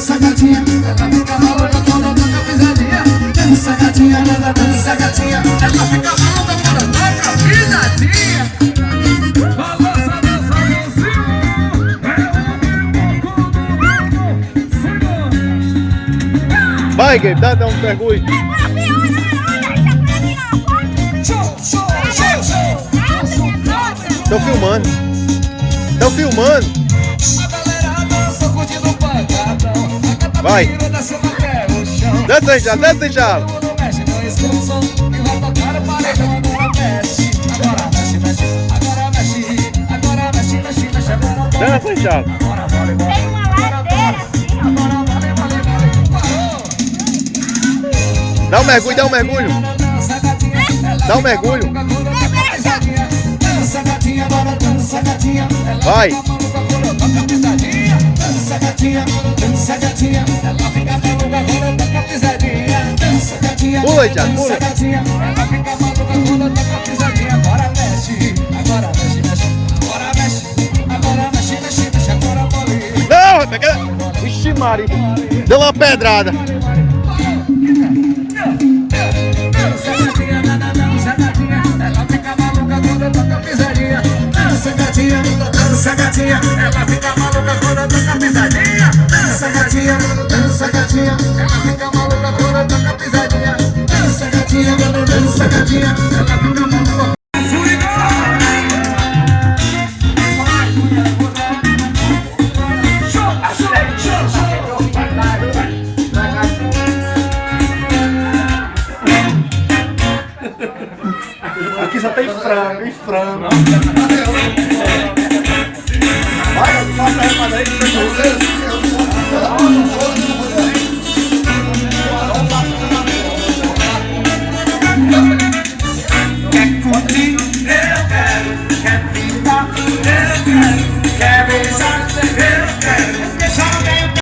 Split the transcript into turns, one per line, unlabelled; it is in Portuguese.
dança gatinha, ela fica maluca quando toca pisadinha. Dança gatinha, ela dança gatinha, ela fica maluca quando toca pisadinha. Balança dessa mãozinha,
Vai, Gabe, dá um mergulho. Estão filmando. Estão filmando. Vai. Dança aí, já, dança aí, já. Dança aí, já. Dá um mergulho, dá um mergulho. Dá um mergulho. Vai. Dança gatinha, dança gatinha, ela fica maluca quando toca pisadinha. Dança gatinha, pula,
dança gatinha, ela fica maluca quando toca pisadinha. Agora mexe, agora mexe, mexe. Agora mexe, agora mexe, mexe, mexe. Agora mole.
Não, pega. Ixi, Mari. Deu uma pedrada.
Dança gatinha, dança gatinha, ela fica maluca quando toca pisadinha. Dança gatinha, dança gatinha, ela fica maluca quando toca pisadinha. Dança gatinha, dança gatinha, ela fica maluca quando toca pisadinha. Dança gatinha, dança gatinha, ela fica maluca.
Aqui só tem frango e frango.